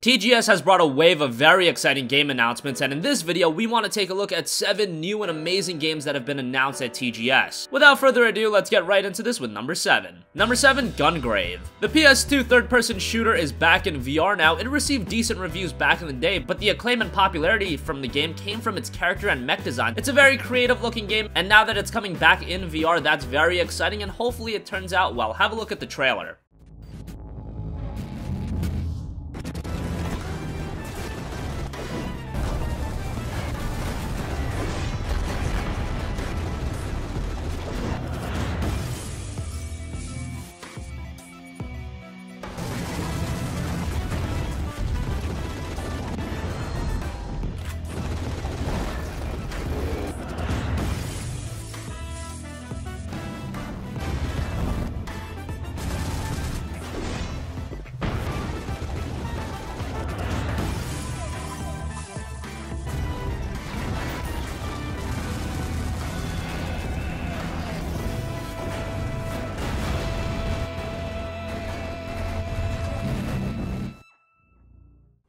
TGS has brought a wave of very exciting game announcements, and in this video, we want to take a look at 7 new and amazing games that have been announced at TGS. Without further ado, let's get right into this with number 7. Number 7, Gungrave. The PS2 third-person shooter is back in VR now. It received decent reviews back in the day, but the acclaim and popularity from the game came from its character and mech design. It's a very creative-looking game, and now that it's coming back in VR, that's very exciting, and hopefully it turns out well. Have a look at the trailer.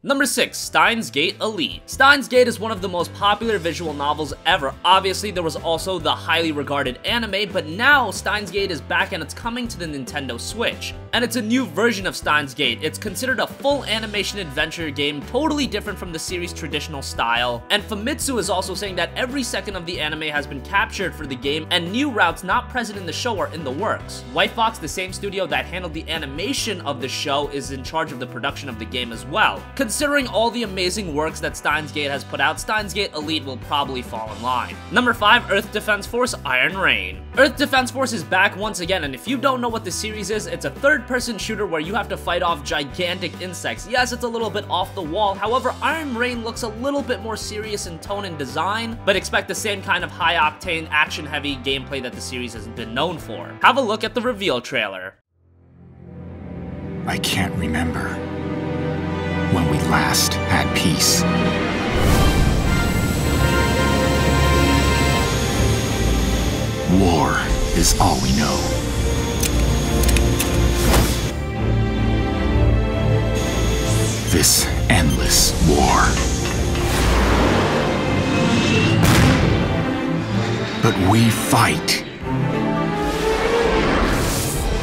Number 6, Steins Gate Elite. Steins Gate is one of the most popular visual novels ever. Obviously, there was also the highly regarded anime, but now Steins Gate is back and it's coming to the Nintendo Switch. And it's a new version of Steins Gate. It's considered a full animation adventure game, totally different from the series' traditional style. And Famitsu is also saying that every second of the anime has been captured for the game, and new routes not present in the show are in the works. White Fox, the same studio that handled the animation of the show, is in charge of the production of the game as well. Considering all the amazing works that Steins Gate has put out, Steins Gate Elite will probably fall in line. Number 5, Earth Defense Force Iron Rain. Earth Defense Force is back once again, and if you don't know what the series is, it's a third-person shooter where you have to fight off gigantic insects. Yes, it's a little bit off the wall, however, Iron Rain looks a little bit more serious in tone and design, but expect the same kind of high-octane, action-heavy gameplay that the series has been known for. Have a look at the reveal trailer. I can't remember when we last had peace. War is all we know. This endless war. But we fight,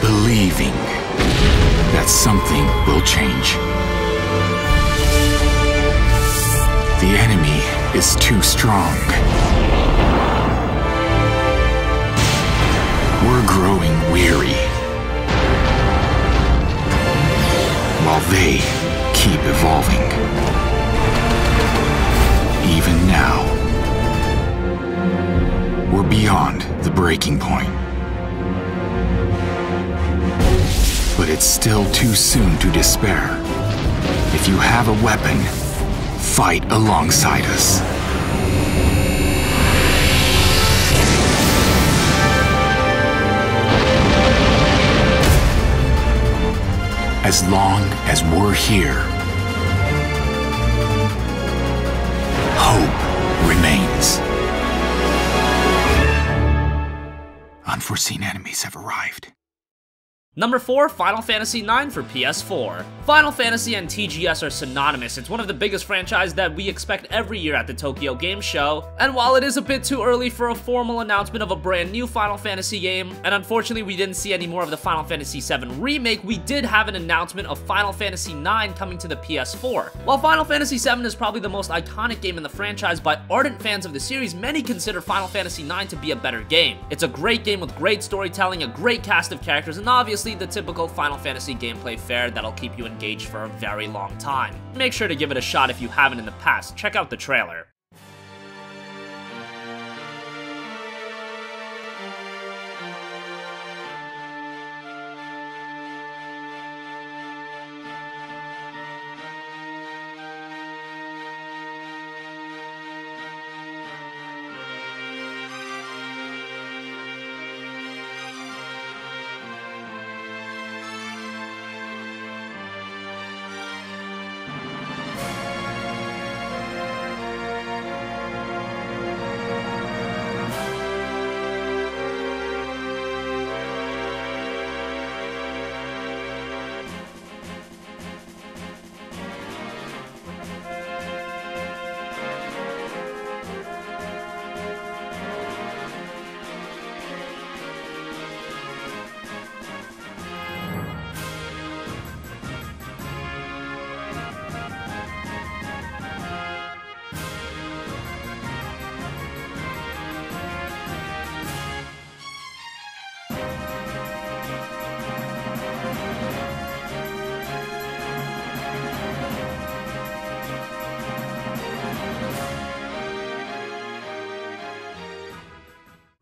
believing that something will change. The enemy is too strong. We're growing weary, while they keep evolving. Even now, we're beyond the breaking point. But it's still too soon to despair. If you have a weapon, fight alongside us. As long as we're here, hope remains. Unforeseen enemies have arrived. Number 4, Final Fantasy IX for PS4. Final Fantasy and TGS are synonymous. It's one of the biggest franchises that we expect every year at the Tokyo Game Show, and while it is a bit too early for a formal announcement of a brand new Final Fantasy game, and unfortunately we didn't see any more of the Final Fantasy VII Remake, we did have an announcement of Final Fantasy IX coming to the PS4. While Final Fantasy VII is probably the most iconic game in the franchise by ardent fans of the series, many consider Final Fantasy IX to be a better game. It's a great game with great storytelling, a great cast of characters, and obviously the typical Final Fantasy gameplay fare that'll keep you engaged for a very long time. Make sure to give it a shot if you haven't in the past. Check out the trailer.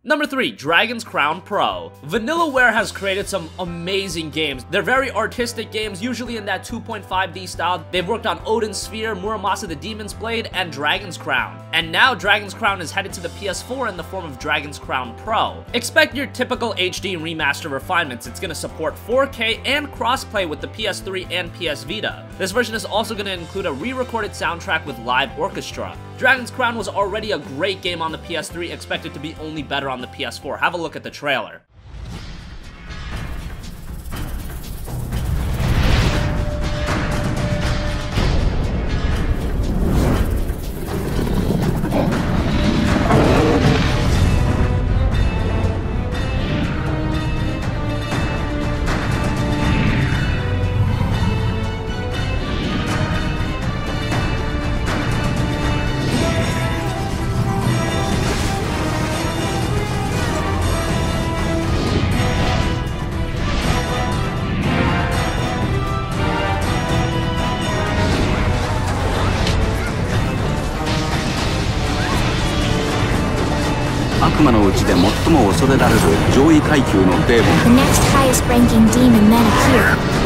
Number 3, Dragon's Crown Pro. Vanillaware has created some amazing games. They're very artistic games, usually in that 2.5D style. They've worked on Odin's Sphere, Muramasa the Demon's Blade, and Dragon's Crown. And now Dragon's Crown is headed to the PS4 in the form of Dragon's Crown Pro. Expect your typical HD remaster refinements. It's going to support 4K and crossplay with the PS3 and PS Vita. This version is also going to include a re-recorded soundtrack with live orchestra. Dragon's Crown was already a great game on the PS3, expected to be only better on the PS4. Have a look at the trailer. The next highest ranking demon then appear.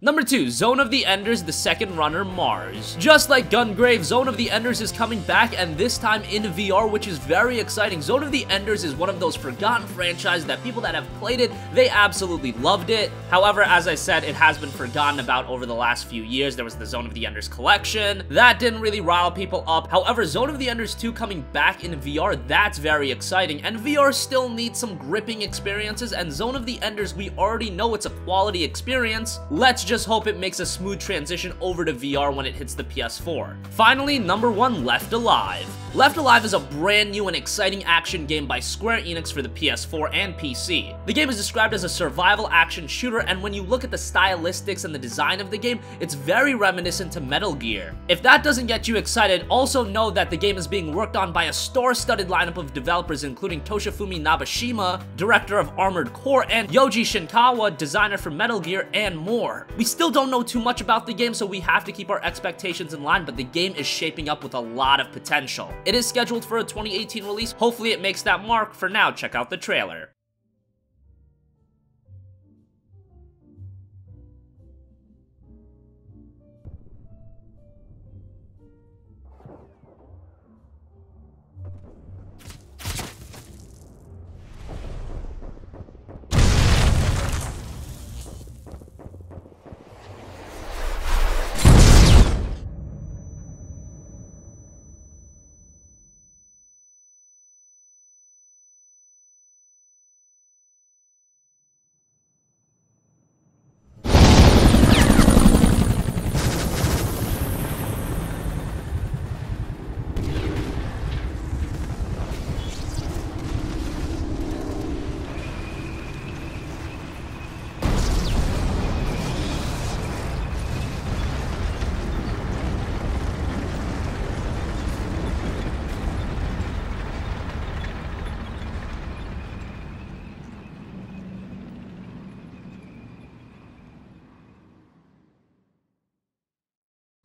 Number 2, Zone of the Enders, the second runner, Mars. Just like Gungrave, Zone of the Enders is coming back, and this time in VR, which is very exciting. Zone of the Enders is one of those forgotten franchises that people that have played it, they absolutely loved it. However, as I said, it has been forgotten about over the last few years. There was the Zone of the Enders collection. That didn't really rile people up. However, Zone of the Enders 2 coming back in VR, that's very exciting. And VR still needs some gripping experiences, and Zone of the Enders, we already know it's a quality experience. Let's just hope it makes a smooth transition over to VR when it hits the PS4. Finally, number 1, Left Alive. Left Alive is a brand new and exciting action game by Square Enix for the PS4 and PC. The game is described as a survival action shooter, and when you look at the stylistics and the design of the game, it's very reminiscent to Metal Gear. If that doesn't get you excited, also know that the game is being worked on by a star-studded lineup of developers including Toshifumi Nabashima, director of Armored Core, and Yoji Shinkawa, designer for Metal Gear, and more. We still don't know too much about the game, so we have to keep our expectations in line, but the game is shaping up with a lot of potential. It is scheduled for a 2018 release. Hopefully it makes that mark. For now, check out the trailer.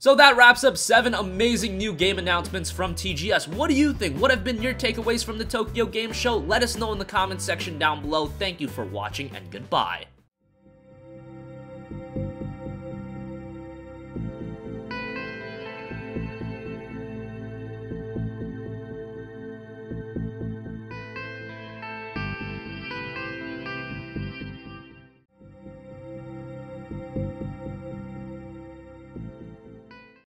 So that wraps up 7 amazing new game announcements from TGS. What do you think? What have been your takeaways from the Tokyo Game Show? Let us know in the comments section down below. Thank you for watching, and goodbye.